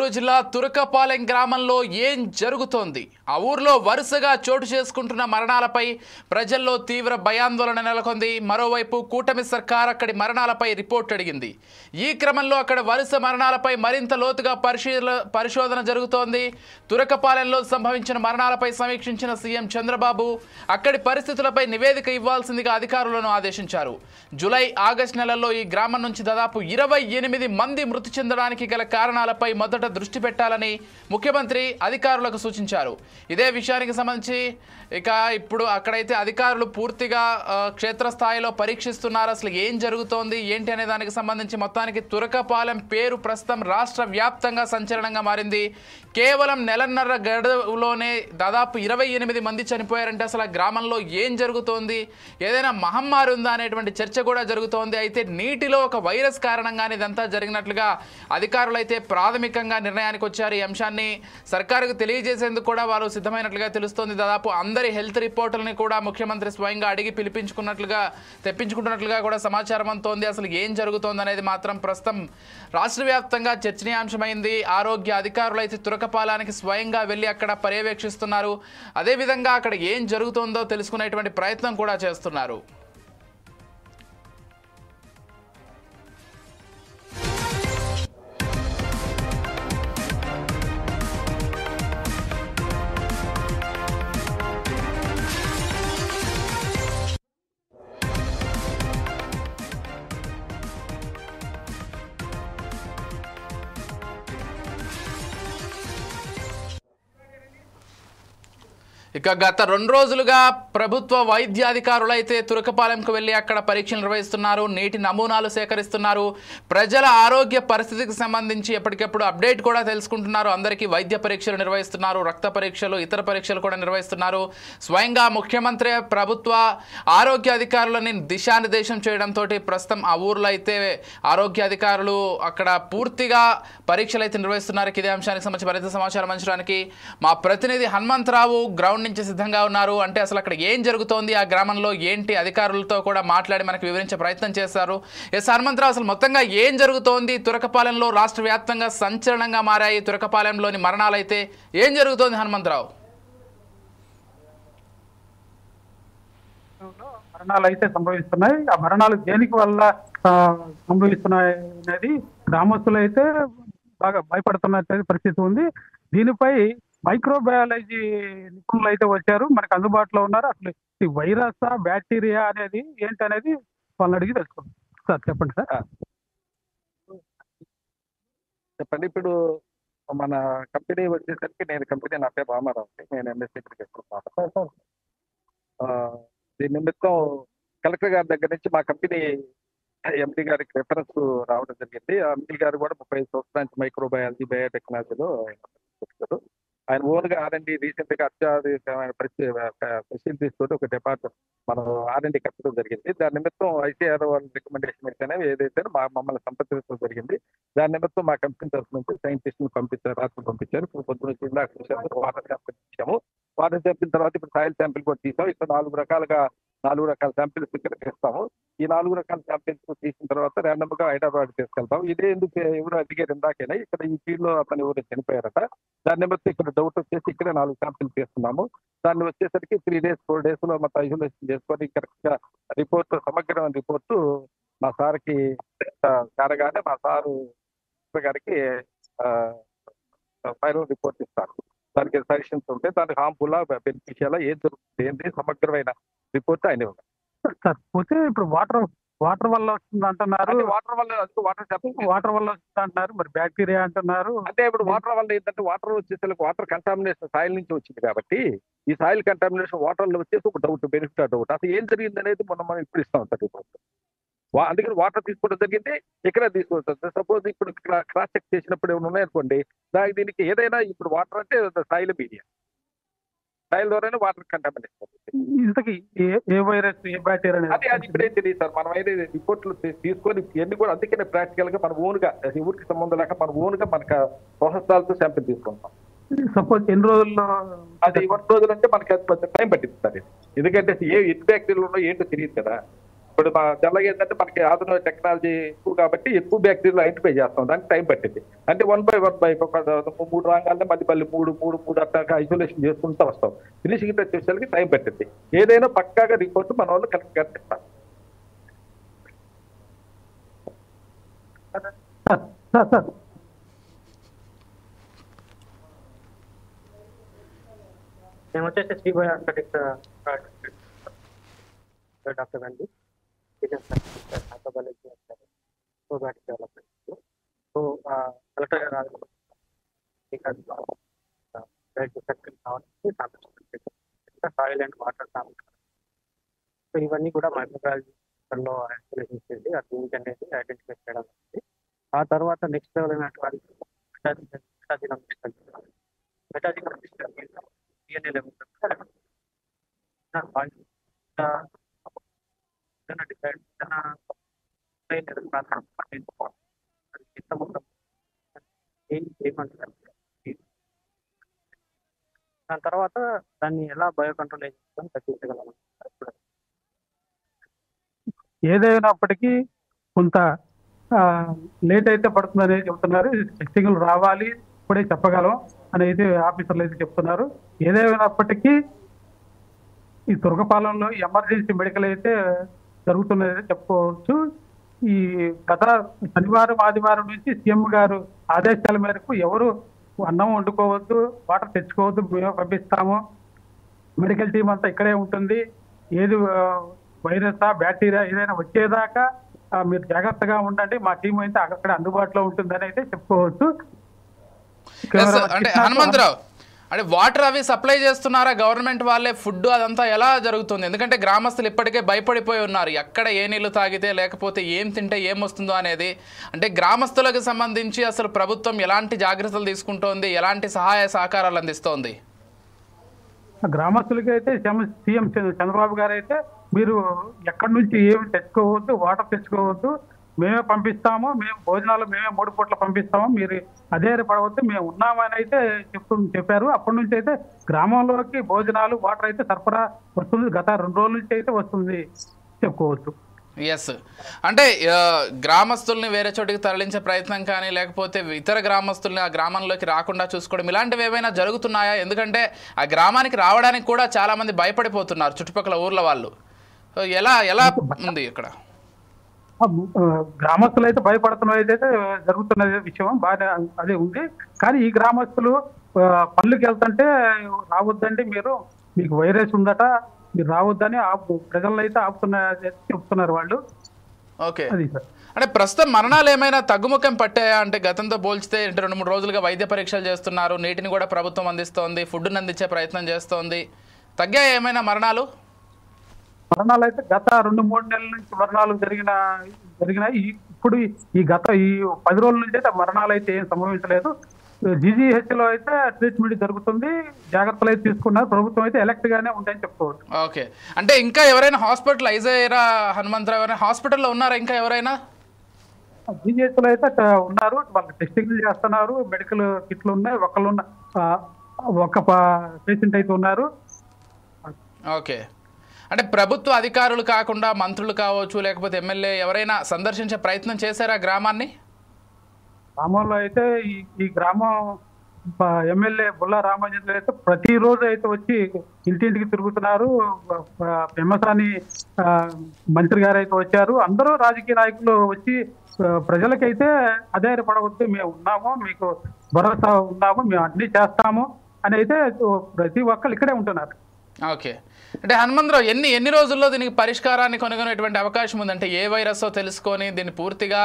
గుంటూరు జిల్లా తురకపాలెం గ్రామంలో ఏం జరుగుతోంది? ఆ ఊర్లో వరుసగా చోటు చేసుకుంటున్న మరణాలపై ప్రజల్లో తీవ్ర భయాందోళన నెలకొంది. మరోవైపు కూటమి సర్కార్ అక్కడి మరణాలపై రిపోర్ట్ అడిగింది. ఈ క్రమంలో అక్కడ వరుస మరణాలపై మరింత లోతుగా పరిశోధన జరుగుతోంది. తురకపాలెంలో సంభవించిన మరణాలపై సమీక్షించిన సీఎం చంద్రబాబు అక్కడి పరిస్థితులపై నివేదిక ఇవ్వాల్సిందిగా అధికారులను ఆదేశించారు. జూలై, ఆగస్టు నెలల్లో ఈ గ్రామం నుంచి దాదాపు 28 మంది మృతి చెందడానికి గల కారణాలపై మొదట దృష్టి పెట్టాలని ముఖ్యమంత్రి అధికారులకు సూచించారు. ఇదే విషయానికి సంబంధించి ఇప్పుడు అక్కడైతే అధికారులు పూర్తిగా క్షేత్రస్థాయిలో పరీక్షిస్తున్నారు. అసలు ఏం జరుగుతోంది ఏంటి అనే దానికి సంబంధించి మొత్తానికి తురకపాలెం పేరు ప్రస్తుతం రాష్ట్ర వ్యాప్తంగా సంచలనంగా మారింది. కేవలం నెలన్నర గడువులోనే దాదాపు 28 మంది చనిపోయారంటే అసలు ఆ గ్రామంలో ఏం జరుగుతోంది, ఏదైనా మహమ్మారి ఉందా అనేటువంటి చర్చ కూడా జరుగుతోంది. అయితే నీటిలో ఒక వైరస్ కారణంగానే ఇదంతా జరిగినట్లుగా అధికారులు అయితే ప్రాథమికంగా నిర్ణయానికి వచ్చారు. ఈ అంశాన్ని సర్కారుకు తెలియజేసేందుకు కూడా వారు సిద్ధమైనట్లుగా తెలుస్తోంది. దాదాపు అందరి హెల్త్ రిపోర్టులని కూడా ముఖ్యమంత్రి స్వయంగా అడిగి తెప్పించుకుంటున్నట్లుగా కూడా సమాచారం అందుతోంది. అసలు ఏం జరుగుతోంది అనేది మాత్రం ప్రస్తుతం రాష్ట్ర వ్యాప్తంగా చర్చనీయాంశమైంది. ఆరోగ్య అధికారులు అయితే తురకపాలానికి స్వయంగా వెళ్ళి అక్కడ పర్యవేక్షిస్తున్నారు. అదేవిధంగా అక్కడ ఏం జరుగుతుందో తెలుసుకునేటువంటి ప్రయత్నం కూడా చేస్తున్నారు. ఇక గత 2 రోజులుగా ప్రభుత్వ వైద్యాధికారులు అయితే తురకపాలెంకు వెళ్ళి అక్కడ పరీక్షలు నిర్వహిస్తున్నారు. నీటి నమూనాలు సేకరిస్తున్నారు. ప్రజల ఆరోగ్య పరిస్థితికి సంబంధించి ఎప్పటికప్పుడు అప్డేట్ కూడా తెలుసుకుంటున్నారు. అందరికీ వైద్య పరీక్షలు నిర్వహిస్తున్నారు. రక్త పరీక్షలు, ఇతర పరీక్షలు కూడా నిర్వహిస్తున్నారు. స్వయంగా ముఖ్యమంత్రి ప్రభుత్వ ఆరోగ్య అధికారులని దిశానిర్దేశం చేయడంతో ప్రస్తుతం ఆ ఊర్లో అయితే ఆరోగ్య అధికారులు అక్కడ పూర్తిగా పరీక్షలు అయితే నిర్వహిస్తున్నారు. ఇదే అంశానికి సంబంధించి మరింత సమాచారం అందించడానికి మా ప్రతినిధి హనుమంతరావు గ్రౌండ్ నుంచి సిద్ధంగా ఉన్నారు. అంటే అసలు అక్కడ ఏం జరుగుతోంది, ఆ గ్రామంలో ఏంటి, అధికారులతో కూడా మాట్లాడి మనకు వివరించే ప్రయత్నం చేశారు. హనుమంతరావు, అసలు మొత్తంగా ఏం జరుగుతోంది? తురకపాలెంలో రాష్ట్ర వ్యాప్తంగా సంచలనంగా మారాయి తురకపాలెంలోని మరణాలైతే. ఏం జరుగుతోంది హనుమంతరావు? మరణాలు అయితే సంభవిస్తున్నాయి. ఆ మరణాలు దేనికి వల్ల సంభవిస్తున్నాయి అనేది గ్రామస్తులు అయితే బాగా భయపడుతున్న పరిస్థితి ఉంది. దీనిపై మైక్రోబయాలజీ నిపుణులు అయితే వచ్చారు, మనకు అందుబాటులో ఉన్నారు. అసలు ఈ వైరస్, బ్యాక్టీరియా అనేది ఏంటి అనేది వాళ్ళని అడిగి తెలుసుకుందాం. సార్ చెప్పండి. సార్ చెప్పండి. ఇప్పుడు మన కంపెనీ వచ్చేసరికి కంపెనీ నా పేరు రామారావు, నేను ఎంఎస్సీ చేస్తున్నాను. దీని నిమిత్తం కలెక్టర్ గారి దగ్గర నుంచి మా కంపెనీ ఎండి గారికి రెఫరెన్స్ రావడం జరిగింది. ఎండి గారు కూడా 35 సంవత్సరాల నుంచి మైక్రోబయాలజీ, బయోటెక్నాలజీలో చెప్తారు. ఆయన ఓన్ గా R&D రీసెంట్ గా అత్యాధునికమైన ఫెసిలిటీస్ తోటి ఒక డిపార్ట్మెంట్ మనం R&D కట్టడం జరిగింది. దాని నిమిత్తం ICAR వాళ్ళ రికమెండేషన్ అనేవి ఏదైతే మమ్మల్ని సంప్రదించడం జరిగింది. దాని నిమిత్తం మా కంపెనీ తరఫు నుంచి సైంటిస్టులు పంపించారు, రాత్రులు పంపించారు. ఇప్పుడు పొద్దున్న వాటర్ శాంపిల్ ఇచ్చాము. వాటర్ శాంపిల్ తర్వాత ఇప్పుడు సాయిల్ శాంపిల్ కూడా తీసాం. ఇక్కడ 4 రకాల శాంపిల్స్ ఇక్కడ తీస్తాము. ఈ 4 రకాల శాంపిల్స్ తీసిన తర్వాత ర్యాండమ్ గా హైదరాబాద్ తీసుకెళ్తాం. ఇదే ఎందుకు ఎవరు అడిగారు ఇందాకైనా, ఇక్కడ ఈ ఫీల్డ్ లో అతను ఎవరు చనిపోయారట. దాని నిమిత్తం ఇక్కడ డౌట్ వచ్చేసి ఇక్కడ 4 శాంపిల్స్ తీస్తున్నాము. దాన్ని వచ్చేసరికి 3 days 4 days లో మొత్తం ఐసోలేషన్ చేసుకొని కరెక్ట్ గా రిపోర్ట్, సమగ్రమైన రిపోర్టు మా సార్కి కారగానే మా సారు గారికి ఫైనల్ రిపోర్ట్ ఇస్తారు. దానికి సజెషన్స్ ఉంటే దానికి హార్మ్ఫుల్ బెనిఫిషియల్ ఏం జరుగుతుంది ఏంటి సమగ్రమైన రిపోర్ట్ ఆయన ఇవ్వాలి. సార్ పోతే ఇప్పుడు వాటర్ వల్ల వస్తుంది అంటున్నారు. వాటర్ వల్ల వస్తుంది అంటున్నారు, మరి బ్యాక్టీరియా అంటున్నారు. అంటే ఇప్పుడు వాటర్ వల్ల ఏంటంటే వాటర్ వచ్చేసరికి వాటర్ కంటామినేషన్ సాయిల్ నుంచి వచ్చింది కాబట్టి ఈ సాయిల్ కంటామినేషన్ వాటర్ లో వచ్చేసి ఒక డౌట్, బెనిఫిట్ డౌట్ అసలు ఏం జరిగింది అనేది మనం ఇప్పుడు ఇస్తాం సార్ రిపోర్ట్. అందుకని వాటర్ తీసుకోవడం జరిగింది, ఇక్కడ తీసుకోవచ్చు. సపోజ్ ఇప్పుడు క్రాస్ చెక్ చేసినప్పుడు ఏమైనా ఉన్నాయనుకోండి, దీనికి ఏదైనా ఇప్పుడు వాటర్ అంటే సాయిల్ మీడియా, సాయిల్ ద్వారానే వాటర్ కంటామినేషన్. ఇంతకీ ఏ వైరస్, ఏ బ్యాక్టీరియా అది ఇప్పుడు ఏం తెలియదు సార్. మనం అయితే రిపోర్ట్లు తీసుకొని ఇవన్నీ కూడా అందుకనే ప్రాక్టికల్ గా మన ఓన్ గా ఊరికి సంబంధం లేక మన ఓన్ గా మనకు ప్రొఫెసర్లతో శాంపిల్ తీసుకుంటాం. సపోజ్ ఎన్ని రోజుల్లో? అది 1 రోజులు అంటే మనకి అది కొంచెం టైం పట్టింది సార్. ఎందుకంటే ఏ బ్యాక్టీరియాలు ఉన్నో ఏంటో తెలియదు కదా. ఇప్పుడు మా తెల్లగా ఏంటంటే మనకి ఆధునిక టెక్నాలజీ ఎక్కువ కాబట్టి ఎక్కువ బ్యాక్టీరియా ఐడెంటిఫై చేస్తాం, దానికి టైం పట్టింది. అంటే 1 by 1 by 3 రాగానే మళ్ళీ మూడు అట్లా ఐసోలేషన్ చేసుకుంటూ వస్తాం. ఫినిషింగ్ టచ్ వచ్చేసరికి టైం పట్టింది. ఏదైనా పక్కాగా రిపోర్ట్ మన వాళ్ళు కరెక్ట్ గా ఇస్తాం. సార్ మేము వచ్చేసి శ్రీబాయ్ ఆర్థోపెడిక్స్ డాక్టర్ అండి, ప్రోబయాటిక్ డెవలప్మెంట్. సో కలెక్టర్ గారు soil and water sample, so ఇవన్నీ కూడా మైక్రోబయాలజీలో ఐసోలేషన్ చేసి ఆ క్లినిక్ అనేది ఐడెంటిఫై చేయడం జరిగింది. ఆ తర్వాత నెక్స్ట్ లెవెల్ అయినటువంటి DNA లెవెల్ దాని తర్వాత దాన్ని ఎలా బయో కంట్రోల్ చేసుకొని తగ్గించగలం. ఏదైనప్పటికీ కొంత లేట్ అయితే పడుతుందని చెప్తున్నారు. టెస్టింగ్లు రావాలి ఇప్పుడే చెప్పగలం అనేది ఆఫీసర్లు అయితే చెప్తున్నారు. ఏదైనప్పటికీ ఈ తురకపాలెంలో ఎమర్జెన్సీ మెడికల్ అయితే జరుగుతున్నది చెప్పుకోవచ్చు. ఈ గత శనివారం ఆదివారం నుంచి సీఎం గారు ఆదేశాల మేరకు ఎవరు అన్నం వండుకోవద్దు, వాటర్ తెచ్చుకోవద్దు, మేము పంపిస్తాము, మెడికల్ టీం అంతా ఇక్కడే ఉంటుంది, ఏది వైరస్ బ్యాక్టీరియా ఏదైనా వచ్చేదాకా మీరు జాగ్రత్తగా ఉండండి, మా టీం అయితే అక్కడ అందుబాటులో ఉంటుందని అయితే చెప్పుకోవచ్చు. అంటే హనుమంతరావు, అంటే వాటర్ అవి సప్లై చేస్తున్నారా గవర్నమెంట్ వాళ్ళే? ఫుడ్ అదంతా ఎలా జరుగుతుంది? ఎందుకంటే గ్రామస్తులు ఇప్పటికే భయపడిపోయి ఉన్నారు, ఎక్కడ ఏ నీళ్లు తాగితే లేకపోతే ఏం తింటే ఏం వస్తుందో అనేది. అంటే గ్రామస్తులకు సంబంధించి అసలు ప్రభుత్వం ఎలాంటి జాగ్రత్తలు తీసుకుంటోంది, ఎలాంటి సహాయ సహకారాలు అందిస్తోంది? గ్రామస్తులకి అయితే సీఎం చంద్రబాబు గారు అయితే మీరు ఎక్కడి నుంచి ఏమి తెచ్చుకోవద్దు, వాటర్ తెచ్చుకోవద్దు, మేమే పంపిస్తాము, మేము భోజనాలు మేమే 3 పూట్ల పంపిస్తాము, మీరు అదే పడవద్దు, మేము ఉన్నామని అయితే చెప్పారు. అప్పటి నుంచి అయితే గ్రామంలోకి భోజనాలు వాటర్ అయితే సరఫరా వస్తుంది. గత 2 రోజుల నుంచి అయితే వస్తుంది చెప్పుకోవచ్చు. ఎస్, అంటే గ్రామస్తుల్ని వేరే చోటికి తరలించే ప్రయత్నం కానీ లేకపోతే ఇతర గ్రామస్తుల్ని ఆ గ్రామంలోకి రాకుండా చూసుకోవడం ఇలాంటివి ఏమైనా జరుగుతున్నాయా? ఎందుకంటే ఆ గ్రామానికి రావడానికి కూడా చాలా మంది భయపడిపోతున్నారు చుట్టుపక్కల ఊర్ల వాళ్ళు. ఎలా ఉంది ఇక్కడ? గ్రామస్తులు అయితే భయపడుతున్నది అయితే జరుగుతున్న విషయం బాగా అదే ఉంది. కానీ ఈ గ్రామస్తులు పనులకు వెళ్తుంటే రావద్దండి, మీకు వైరస్ ఉందట, మీరు రావద్దని ప్రజలను అయితే చెప్తున్నారు వాళ్ళు. ఓకే, అంటే ప్రస్తుతం మరణాలు ఏమైనా తగ్గుముఖం పట్టాయా? అంటే గతంతో పోల్చితే 2-3 రోజులుగా వైద్య పరీక్షలు చేస్తున్నారు, నీటిని కూడా ప్రభుత్వం అందిస్తోంది, ఫుడ్ని అందించే ప్రయత్నం చేస్తోంది. తగ్గాయా ఏమైనా మరణాలు? మరణాలు అయితే గత 2-3 నెలల నుంచి మరణాలు జరిగినాయి. ఇప్పుడు ఈ 10 రోజుల నుంచి అయితే మరణాలు అయితే ఏం సంభవించలేదు. జీజీహెచ్ లో అయితే ట్రీట్మెంట్ జరుగుతుంది, జాగ్రత్తలు అయితే తీసుకున్నారు. ప్రభుత్వం అయితే ఎలక్ట్ గానే ఉంటాయని చెప్పుకోవచ్చు. ఓకే, అంటే ఇంకా ఎవరైనా హాస్పిటలైజ్ అయ్యారా హనుమంతరావు? ఎవరైనా హాస్పిటల్లో ఉన్నారా ఇంకా ఎవరైనా? జీజీహెచ్ లో అయితే ఉన్నారు, వాళ్ళకి టెస్టింగ్ చేస్తున్నారు, మెడికల్ కిట్లు ఉన్నాయి, ఒక పేషెంట్ అయితే ఉన్నారు. ఓకే, అంటే ప్రభుత్వ అధికారులు కాకుండా మంత్రులు కావచ్చు లేకపోతే ఎమ్మెల్యే ఎవరైనా సందర్శించే ప్రయత్నం చేశారా గ్రామాన్ని? గ్రామంలో అయితే ఈ గ్రామం ఎమ్మెల్యే బుల్లా రామచంద్ర అయితే ప్రతిరోజు అయితే వచ్చి ఇంటింటికి తిరుగుతున్నారు. పెమ్మసాని మంత్రి గారు అయితే వచ్చారు. అందరూ రాజకీయ నాయకులు వచ్చి ప్రజలకైతే అధైర్యపడవద్దు, మేము ఉన్నాము, మీకు భరోసా ఉన్నాము, మేము అన్ని చేస్తాము అని అయితే ప్రతి ఒక్కరు ఇక్కడే ఉంటున్నారు. ఓకే, అంటే హనుమంతరావు ఎన్ని రోజుల్లో దీనికి పరిష్కారాన్ని కనుగొనేటువంటి అవకాశం ఉందంటే ఏ వైరస్తో తెలుసుకొని దీన్ని పూర్తిగా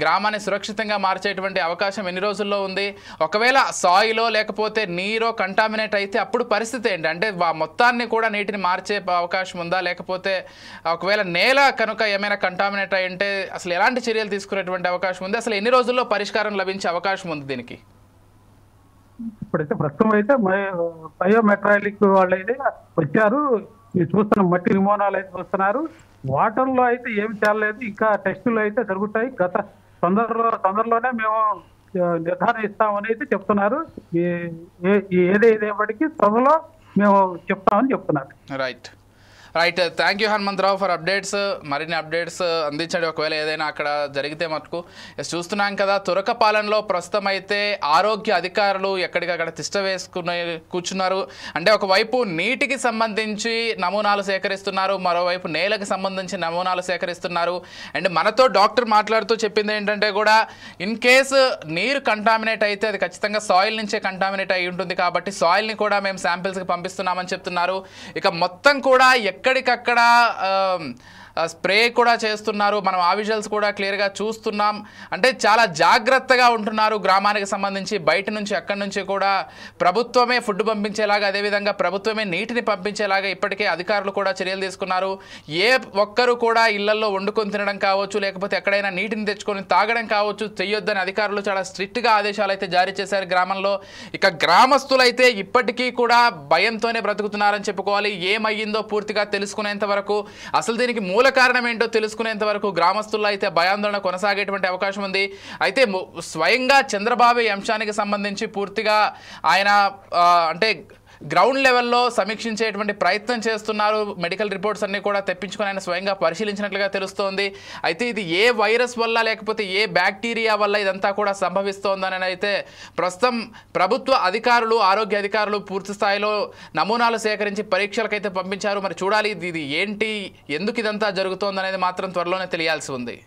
గ్రామాన్ని సురక్షితంగా మార్చేటువంటి అవకాశం ఎన్ని రోజుల్లో ఉంది? ఒకవేళ సాయిలో లేకపోతే నీరో కంటామినేట్ అయితే అప్పుడు పరిస్థితి ఏంటి? అంటే మొత్తాన్ని కూడా నీటిని మార్చే అవకాశం ఉందా? లేకపోతే ఒకవేళ నేల కనుక ఏమైనా కంటామినేట్ అయి ఉంటే అసలు ఎలాంటి చర్యలు తీసుకునేటువంటి అవకాశం ఉంది? అసలు ఎన్ని రోజుల్లో పరిష్కారం లభించే అవకాశం ఉంది దీనికి? ఇప్పుడైతే ప్రస్తుతం అయితే బయోమెట్రాలిక్ వాళ్ళు అయితే వచ్చారు, మీరు చూస్తున్న మట్టి నమూనాలు అయితే చూస్తున్నారు. వాటర్ లో అయితే ఏమి చేయలేదు, ఇంకా టెస్టులు అయితే జరుగుతాయి. గత తొందరలోనే మేము నిర్ధారణ ఇస్తామని అయితే చెప్తున్నారు. ఏదేపటికి త్వరలో మేము చెప్తామని చెప్తున్నారు. Right. Right, thank you Hanumantharao for updates. మరిన్ని అప్డేట్స్ అందించండి ఒకవేళ ఏదైనా అక్కడ జరిగితే మటుకు. చూస్తున్నాం కదా, తురకపాలెంలో ప్రస్తుతం అయితే ఆరోగ్య అధికారులు ఎక్కడికక్కడ తిష్ట వేసుకుని కూర్చున్నారు. అంటే ఒకవైపు నీటికి సంబంధించి నమూనాలు సేకరిస్తున్నారు, మరోవైపు నేలకు సంబంధించి నమూనాలు సేకరిస్తున్నారు. అండ్ మనతో డాక్టర్ మాట్లాడుతూ చెప్పింది ఏంటంటే కూడా ఇన్ కేసు నీరు కంటామినేట్ అయితే అది ఖచ్చితంగా సాయిల్ నుంచే కంటామినేట్ అయి ఉంటుంది కాబట్టి సాయిల్ని కూడా మేము శాంపిల్స్కి పంపిస్తున్నామని చెప్తున్నారు. ఇక మొత్తం కూడా ఎక్కడికక్కడ స్ప్రే కూడా చేస్తున్నారు. మనం ఆ విజువల్స్ కూడా క్లియర్గా చూస్తున్నాం. అంటే చాలా జాగ్రత్తగా ఉంటున్నారు గ్రామానికి సంబంధించి. బయట నుంచి అక్కడి నుంచి కూడా ప్రభుత్వమే ఫుడ్ పంపించేలాగా, అదేవిధంగా ప్రభుత్వమే నీటిని పంపించేలాగా ఇప్పటికే అధికారులు కూడా చర్యలు తీసుకున్నారు. ఏ ఒక్కరు కూడా ఇళ్లలో వండుకొని తినడం కావచ్చు, లేకపోతే ఎక్కడైనా నీటిని తెచ్చుకొని తాగడం కావచ్చు చెయ్యొద్దని అధికారులు చాలా స్ట్రిక్ట్గా ఆదేశాలు అయితే జారీ చేశారు గ్రామంలో. ఇక గ్రామస్తులైతే ఇప్పటికీ కూడా భయంతోనే బ్రతుకుతున్నారని చెప్పుకోవాలి. ఏమయ్యిందో పూర్తిగా తెలుసుకునేంత వరకు, అసలు దీనికి మూల కారణం ఏంటో తెలుసుకునేంత వరకు గ్రామస్తుల్లో అయితే భయాందోళన కొనసాగేటువంటి అవకాశం ఉంది. అయితే స్వయంగా చంద్రబాబు ఈ అంశానికి సంబంధించి పూర్తిగా ఆయన అంటే గ్రౌండ్ లెవెల్లో సమీక్షించేటువంటి ప్రయత్నం చేస్తున్నారు. మెడికల్ రిపోర్ట్స్ అన్నీ కూడా తెప్పించుకొని ఆయన స్వయంగా పరిశీలించినట్లుగా తెలుస్తోంది. అయితే ఇది ఏ వైరస్ వల్ల లేకపోతే ఏ బ్యాక్టీరియా వల్ల ఇదంతా కూడా సంభవిస్తోందని అయితే ప్రస్తుతం ప్రభుత్వ అధికారులు, ఆరోగ్య అధికారులు పూర్తి స్థాయిలో నమూనాలు సేకరించి పరీక్షలకైతే పంపించారు. మరి చూడాలి ఇది ఏంటి, ఎందుకు ఇదంతా జరుగుతోందనేది మాత్రం త్వరలోనే తెలియాల్సి ఉంది.